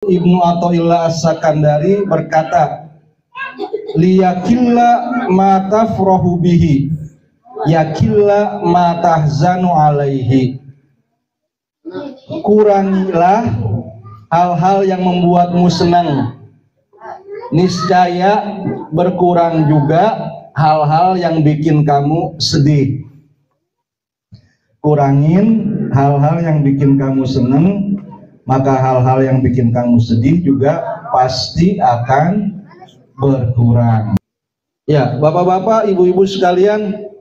Ibnu Athaillah As-Sakandari berkata, liyakilla ma tafrahu bihi, yakilla ma tahzanu alaihi. Kurangilah hal-hal yang membuatmu senang, niscaya berkurang juga hal-hal yang bikin kamu sedih. Kurangin hal-hal yang bikin kamu senang, maka hal-hal yang bikin kamu sedih juga pasti akan berkurang. Ya, bapak-bapak, ibu-ibu sekalian,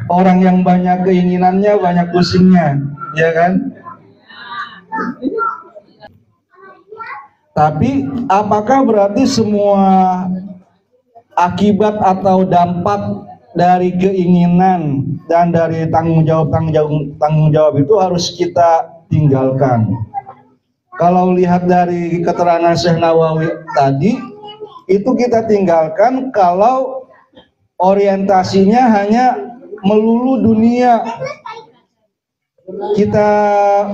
orang yang banyak keinginannya banyak pusingnya, ya kan? Tapi apakah berarti semua akibat atau dampak dari keinginan dan dari tanggung jawab itu harus kita tinggalkan? Kalau lihat dari keterangan Syekh Nawawi tadi, itu kita tinggalkan kalau orientasinya hanya melulu dunia. Kita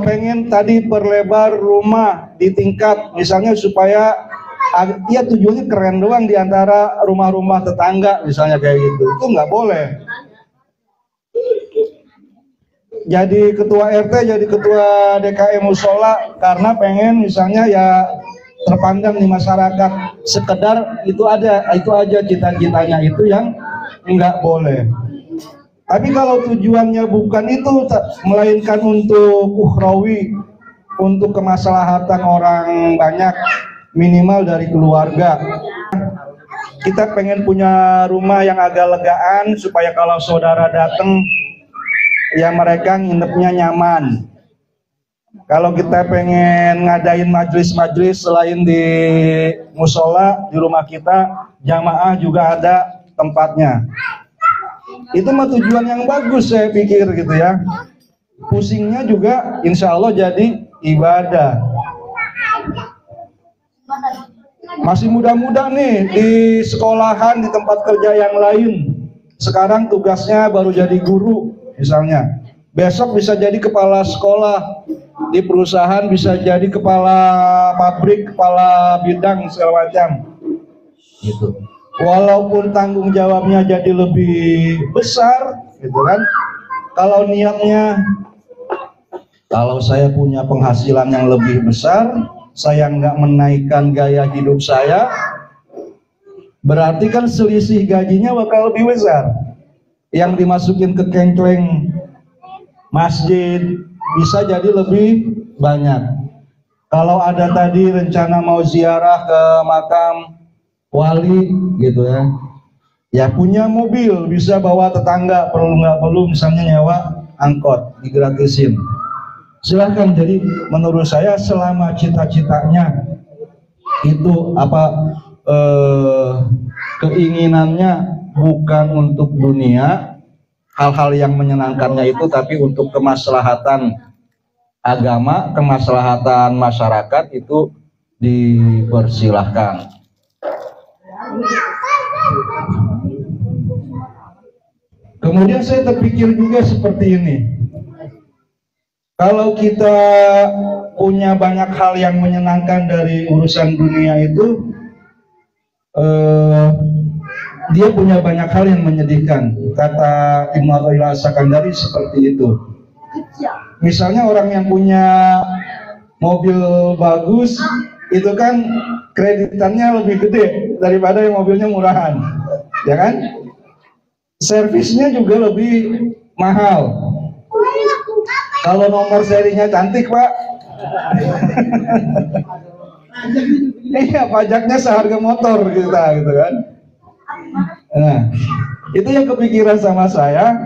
pengen tadi perlebar rumah di tingkat, misalnya supaya ya tujuannya keren doang di antara rumah-rumah tetangga, misalnya kayak gitu. Itu nggak boleh. Jadi ketua RT, jadi ketua DKM musola karena pengen misalnya ya terpandang di masyarakat, sekedar itu aja cita-citanya, itu yang nggak boleh. Tapi kalau tujuannya bukan itu, melainkan untuk ukhrawi, untuk kemaslahatan orang banyak, minimal dari keluarga. Kita pengen punya rumah yang agak legaan supaya kalau saudara datang ya mereka nginepnya nyaman. Kalau kita pengen ngadain majlis-majlis selain di musola, di rumah kita jamaah juga ada tempatnya. Itu mah tujuan yang bagus saya pikir gitu ya. Pusingnya juga insya Allah jadi ibadah. Masih muda-muda nih di sekolahan, di tempat kerja yang lain. Sekarang tugasnya baru jadi guru misalnya. Besok bisa jadi kepala sekolah, di perusahaan bisa jadi kepala pabrik, kepala bidang segala macam. Gitu. Walaupun tanggung jawabnya jadi lebih besar, gitu kan? Kalau niatnya, kalau saya punya penghasilan yang lebih besar, saya nggak menaikkan gaya hidup saya, berarti kan selisih gajinya bakal lebih besar. Yang dimasukin ke kengkleng masjid bisa jadi lebih banyak. Kalau ada tadi rencana mau ziarah ke makam wali gitu ya punya mobil bisa bawa tetangga, perlu nggak perlu misalnya nyewa angkot digratisin, silahkan. Jadi menurut saya selama cita-citanya itu keinginannya bukan untuk dunia, hal-hal yang menyenangkannya itu, tapi untuk kemaslahatan agama, kemaslahatan masyarakat, itu dipersilahkan. Kemudian saya terpikir juga seperti ini, kalau kita punya banyak hal yang menyenangkan dari urusan dunia itu, dia punya banyak hal yang menyedihkan. Kata Ibnu Athaillah As-Sakandari seperti itu. Misalnya orang yang punya mobil bagus, itu kan kreditannya lebih gede daripada yang mobilnya murahan, ya kan? Servisnya juga lebih mahal. Kalau nomor serinya cantik, Pak, iya, pajaknya seharga motor kita, gitu kan? Nah, itu yang kepikiran sama saya.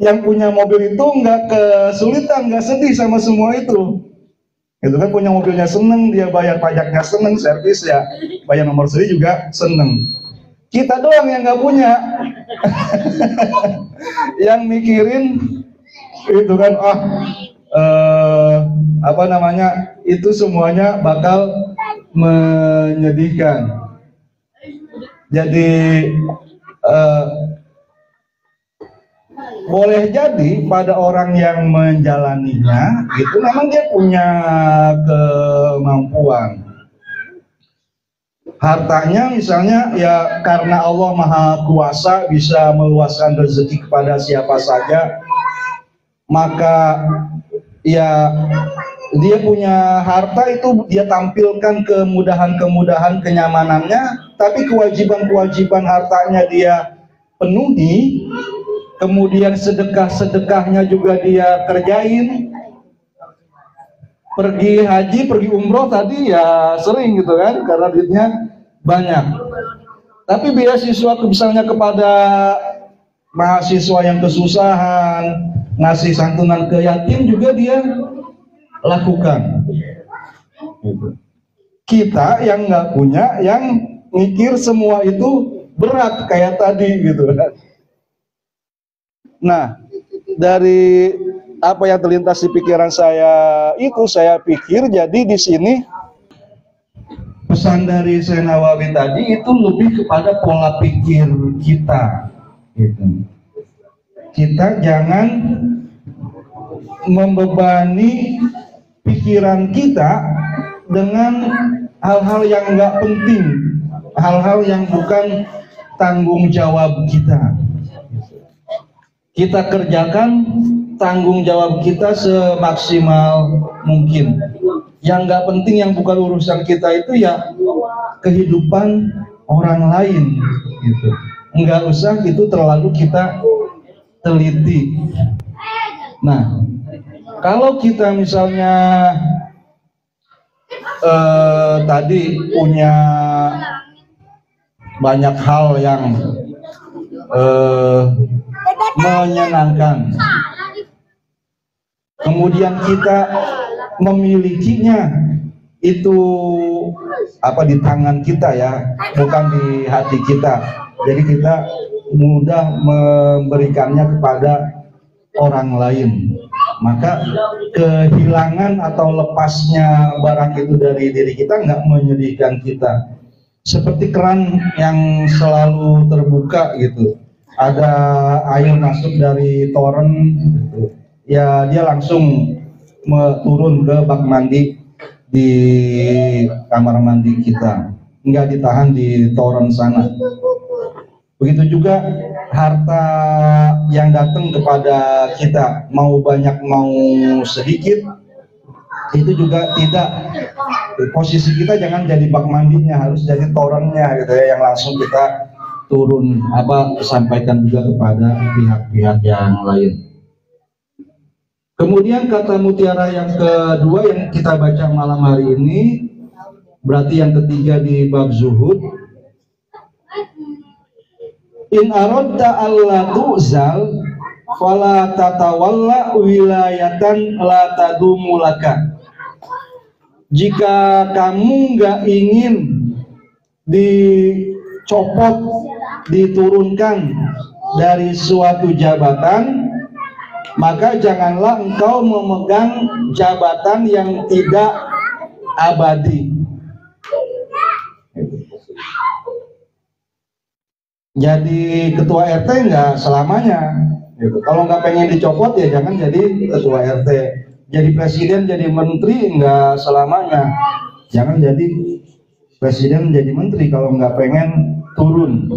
Yang punya mobil itu nggak kesulitan, nggak sedih sama semua itu. Itu kan punya mobilnya seneng, dia bayar pajaknya seneng, servis ya bayar nomor seri juga seneng. Kita doang yang nggak punya. Yang mikirin itu kan, itu semuanya bakal menyedihkan. Jadi boleh jadi pada orang yang menjalaninya itu memang dia punya kemampuan. Hartanya misalnya ya karena Allah Maha Kuasa bisa meluaskan rezeki kepada siapa saja, maka ya dia punya harta itu dia tampilkan kemudahan-kemudahan kenyamanannya, tapi kewajiban-kewajiban hartanya dia penuhi, kemudian sedekah-sedekahnya juga dia kerjain. Pergi haji, pergi umroh tadi ya sering gitu kan, karena duitnya banyak. Tapi beasiswa misalnya kepada mahasiswa yang kesusahan, ngasih santunan ke yatim juga dia lakukan. Kita yang nggak punya, yang mikir semua itu berat kayak tadi gitu kan. Nah, dari apa yang terlintas di pikiran saya itu, saya pikir jadi di sini pesan dari Syekh Nawawi tadi itu lebih kepada pola pikir kita gitu. Kita jangan membebani pikiran kita dengan hal-hal yang nggak penting, hal-hal yang bukan tanggung jawab kita. Kita kerjakan tanggung jawab kita semaksimal mungkin. Yang nggak penting, yang bukan urusan kita itu ya kehidupan orang lain gitu. Nggak usah itu terlalu kita teliti. Nah, kalau kita misalnya tadi punya banyak hal yang menyenangkan, kemudian kita memilikinya itu di tangan kita ya, bukan di hati kita. Jadi kita mudah memberikannya kepada orang lain. Maka kehilangan atau lepasnya barang itu dari diri kita nggak menyedihkan kita. Seperti keran yang selalu terbuka gitu. Ada air masuk dari toren gitu. Ya dia langsung turun ke bak mandi di kamar mandi kita, nggak ditahan di toren sana. Begitu juga harta yang datang kepada kita, mau banyak mau sedikit, itu juga tidak, posisi kita jangan jadi bak mandinya, harus jadi torennya gitu ya, yang langsung kita turun sampaikan juga kepada pihak-pihak yang lain. Kemudian kata mutiara yang kedua yang kita baca malam hari ini, berarti yang ketiga di bab zuhud. In aradta alla tu'zal fala tatawalla wilayatan la tadumu laka. Jika kamu nggak ingin dicopot, diturunkan dari suatu jabatan, maka janganlah engkau memegang jabatan yang tidak abadi. Jadi ketua RT nggak selamanya gitu. Kalau nggak pengen dicopot ya jangan jadi ketua RT. Jadi presiden, jadi menteri nggak selamanya. Jangan jadi presiden, jadi menteri kalau nggak pengen turun.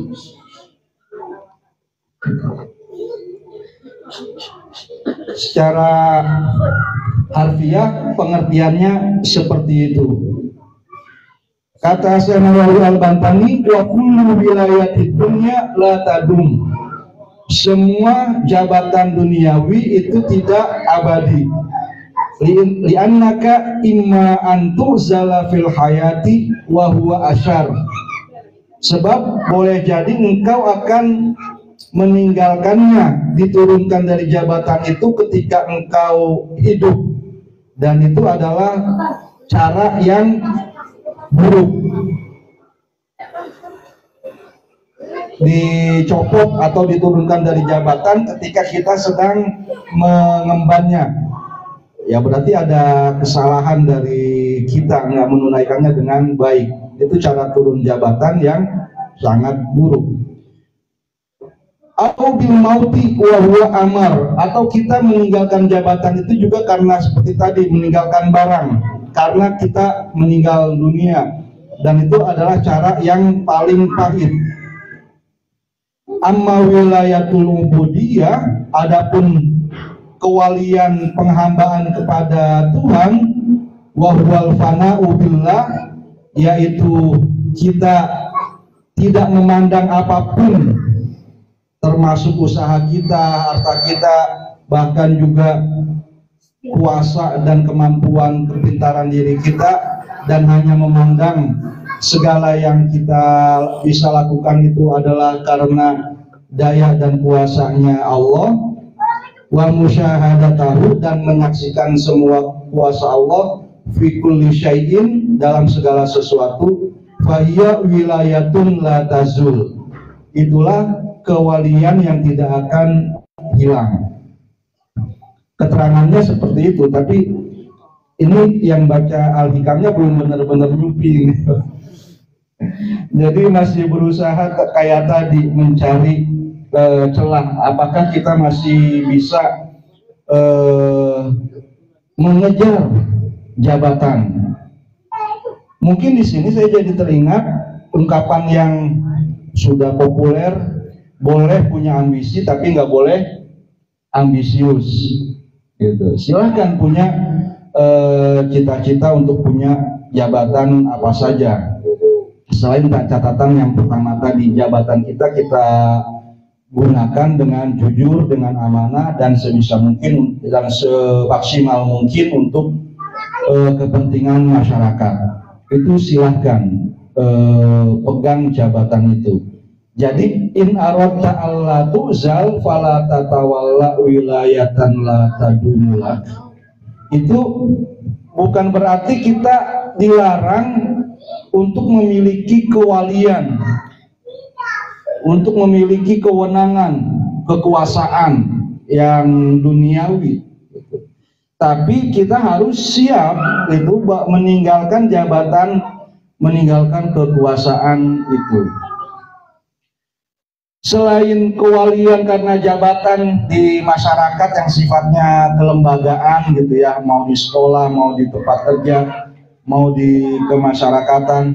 Secara harfiah pengertiannya seperti itu. Kata Syekh Nawawi Al-Bantani, wa kullu wilayatid dunya la tadum. Semua jabatan duniawi itu tidak abadi. Li'annaka imma antu zala fil hayati wa huwa asyar. Sebab boleh jadi engkau akan meninggalkannya, diturunkan dari jabatan itu ketika engkau hidup, dan itu adalah cara yang buruk. Dicopot atau diturunkan dari jabatan ketika kita sedang mengembannya, ya berarti ada kesalahan dari kita, nggak menunaikannya dengan baik. Itu cara turun jabatan yang sangat buruk. Au bil mauti wa huwa amar, atau kita meninggalkan jabatan itu juga karena seperti tadi meninggalkan barang, karena kita meninggal dunia, dan itu adalah cara yang paling pahit. Amma wilayatul ubudiyah, adapun kewalian penghambaan kepada Tuhan, wa huwal fana'u billah, yaitu kita tidak memandang apapun, termasuk usaha kita, harta kita, bahkan juga kuasa dan kemampuan kepintaran diri kita, dan hanya memandang segala yang kita bisa lakukan itu adalah karena daya dan kuasanya Allah, wa musyahadatahu, dan menyaksikan semua kuasa Allah, fi kulli syai'in, dalam segala sesuatu, fa hiya wilayatun la tazul, itulah kewalian yang tidak akan hilang. Keterangannya seperti itu, tapi ini yang baca Al-Hikamnya belum benar-benar nyupi gitu. Jadi masih berusaha kayak tadi mencari celah, apakah kita masih bisa mengejar jabatan. Mungkin di sini saya jadi teringat ungkapan yang sudah populer, boleh punya ambisi tapi nggak boleh ambisius gitu. Silahkan punya cita-cita untuk punya jabatan apa saja, selain catatan yang pertama tadi, jabatan kita gunakan dengan jujur, dengan amanah, dan sebisa mungkin dan semaksimal mungkin untuk kepentingan masyarakat. Itu silahkan pegang jabatan itu. Jadi in aradta alla tuzal fala tatawalla wilayatan la tadumulak. Itu bukan berarti kita dilarang untuk memiliki kewalian, untuk memiliki kewenangan, kekuasaan yang duniawi. Tapi kita harus siap itu meninggalkan jabatan, meninggalkan kekuasaan itu. Selain kewalian karena jabatan di masyarakat yang sifatnya kelembagaan gitu ya, mau di sekolah, mau di tempat kerja, mau di kemasyarakatan,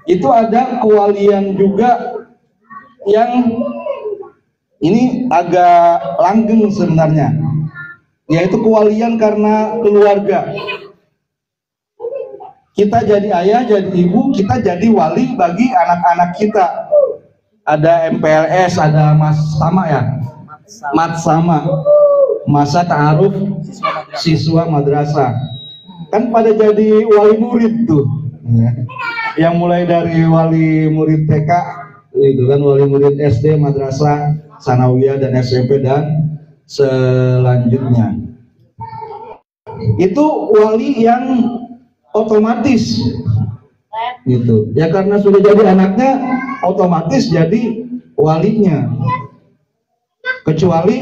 itu ada kewalian juga yang ini agak langgeng sebenarnya, yaitu kewalian karena keluarga. Kita jadi ayah, jadi ibu, kita jadi wali bagi anak-anak kita. Ada MPLS, ada Mas Sama ya, Mat Sama, masa ta'aruf siswa madrasah, kan pada jadi wali murid tuh, yang mulai dari wali murid TK itu kan, wali murid SD, madrasah, sanawiyah, dan SMP, dan selanjutnya. Itu wali yang otomatis gitu ya, karena sudah jadi anaknya otomatis jadi walinya. Kecuali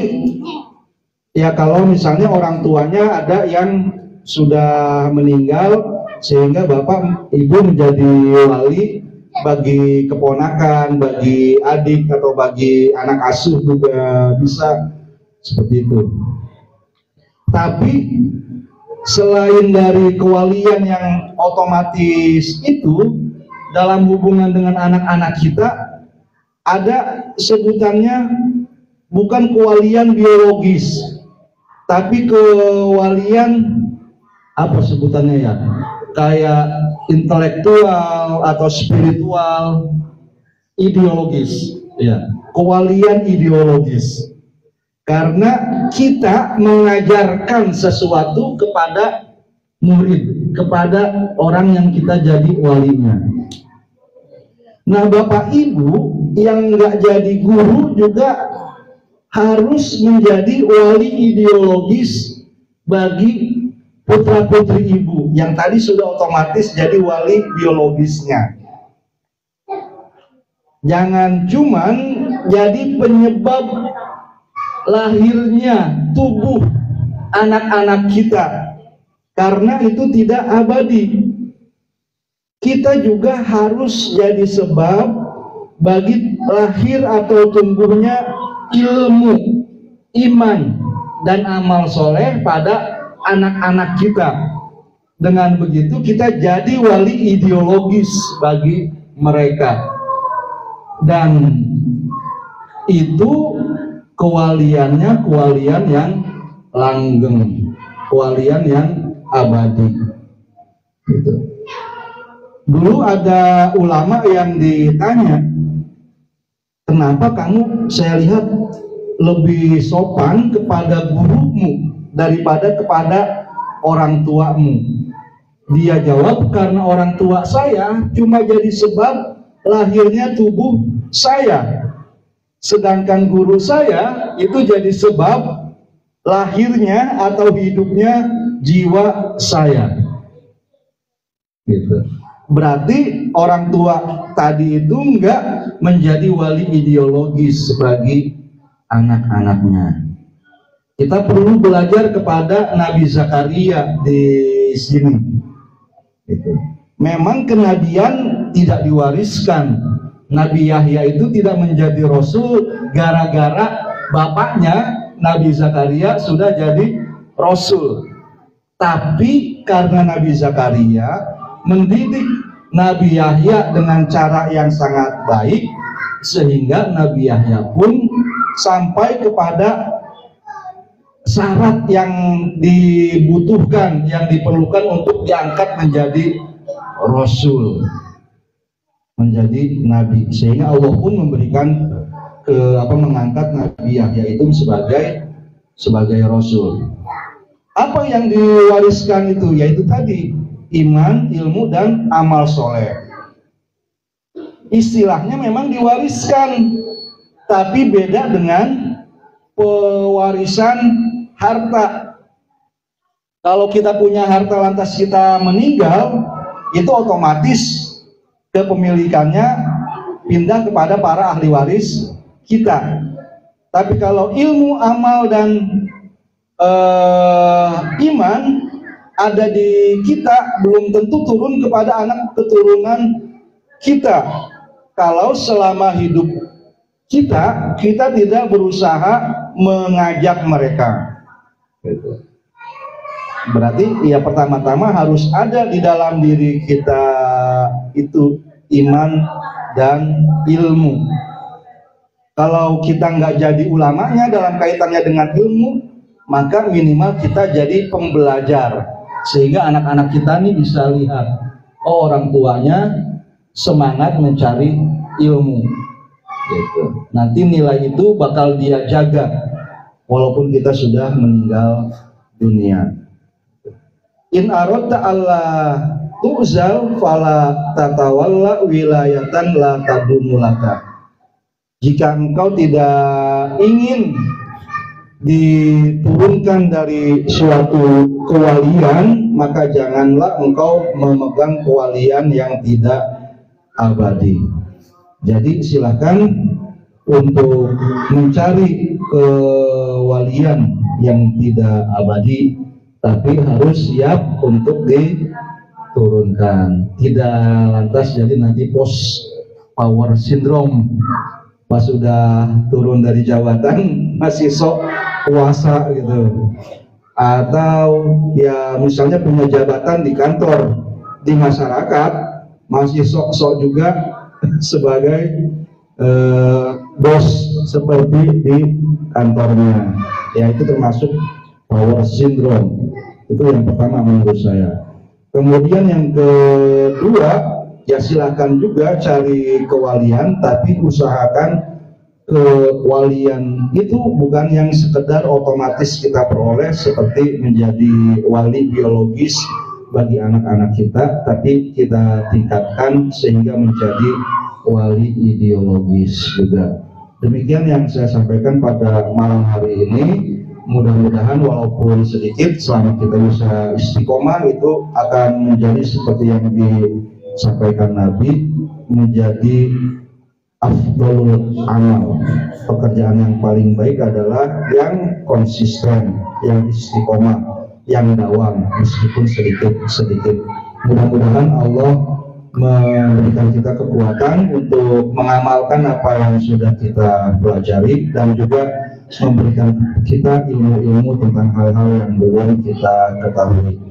ya kalau misalnya orang tuanya ada yang sudah meninggal sehingga bapak ibu menjadi wali bagi keponakan, bagi adik, atau bagi anak asuh juga bisa seperti itu. Tapi selain dari kewalian yang otomatis itu, dalam hubungan dengan anak-anak kita ada sebutannya bukan kewalian biologis, tapi kewalian apa sebutannya ya, kayak intelektual atau spiritual, ideologis ya, kewalian ideologis. Karena kita mengajarkan sesuatu kepada murid, kepada orang yang kita jadi walinya. Nah, Bapak Ibu yang nggak jadi guru juga harus menjadi wali ideologis bagi putra-putri Ibu yang tadi sudah otomatis jadi wali biologisnya. Jangan cuman jadi penyebab lahirnya tubuh anak-anak kita, karena itu tidak abadi. Kita juga harus jadi sebab bagi lahir atau tumbuhnya ilmu, iman, dan amal soleh pada anak-anak kita. Dengan begitu kita jadi wali ideologis bagi mereka, dan itu kewaliannya kewalian yang langgeng, kewalian yang abadi. Gitu. Dulu ada ulama yang ditanya, kenapa kamu, saya lihat lebih sopan kepada gurumu daripada kepada orang tuamu? Dia jawab, karena orang tua saya cuma jadi sebab lahirnya tubuh saya, sedangkan guru saya itu jadi sebab lahirnya atau hidupnya jiwa saya. Gitu. Berarti orang tua tadi itu enggak menjadi wali ideologis bagi anak-anaknya. Kita perlu belajar kepada Nabi Zakaria di sini. Gitu. Memang kenabian tidak diwariskan. Nabi Yahya itu tidak menjadi rasul gara-gara bapaknya Nabi Zakaria sudah jadi rasul. Tapi karena Nabi Zakaria mendidik Nabi Yahya dengan cara yang sangat baik, sehingga Nabi Yahya pun sampai kepada syarat yang dibutuhkan, yang diperlukan untuk diangkat menjadi rasul, menjadi nabi, sehingga Allah pun memberikan mengangkat Nabi Yahya itu sebagai rasul. Apa yang diwariskan itu? Yaitu tadi iman, ilmu, dan amal soleh. Istilahnya memang diwariskan, tapi beda dengan pewarisan harta. Kalau kita punya harta lantas kita meninggal, itu otomatis kepemilikannya pindah kepada para ahli waris kita. Tapi kalau ilmu, amal, dan iman ada di kita, belum tentu turun kepada anak keturunan kita. Kalau selama hidup kita tidak berusaha mengajak mereka. Gitu. Berarti ya pertama-tama harus ada di dalam diri kita itu iman dan ilmu. Kalau kita nggak jadi ulamanya dalam kaitannya dengan ilmu, maka minimal kita jadi pembelajar, sehingga anak-anak kita nih bisa lihat, oh orang tuanya semangat mencari ilmu. Gitu. Nanti nilai itu bakal dia jaga walaupun kita sudah meninggal dunia. In aradta alla tu'zal fala tatawalla wilayatan la tadumulaka. Jika engkau tidak ingin diturunkan dari suatu kewalian, maka janganlah engkau memegang kewalian yang tidak abadi. Jadi silakan untuk mencari kewalian yang tidak abadi, tapi harus siap untuk diturunkan. Tidak lantas jadi nanti post power syndrome, pas sudah turun dari jabatan masih sok kuasa gitu, atau ya misalnya punya jabatan di kantor, di masyarakat masih sok-sok juga sebagai bos seperti di kantornya. Ya itu termasuk power syndrome. Itu yang pertama menurut saya. Kemudian yang kedua, ya silakan juga cari kewalian, tapi usahakan kewalian itu bukan yang sekedar otomatis kita peroleh seperti menjadi wali biologis bagi anak-anak kita, tapi kita tingkatkan sehingga menjadi wali ideologis juga. Demikian yang saya sampaikan pada malam hari ini. Mudah-mudahan walaupun sedikit, selama kita bisa istiqomah, itu akan menjadi seperti yang disampaikan Nabi, menjadi afdalul amal. Pekerjaan yang paling baik adalah yang konsisten, yang istiqomah, yang dawam meskipun sedikit-sedikit. Mudah-mudahan Allah memberikan kita kekuatan untuk mengamalkan apa yang sudah kita pelajari dan juga memberikan kita ilmu-ilmu tentang hal-hal yang belum kita ketahui.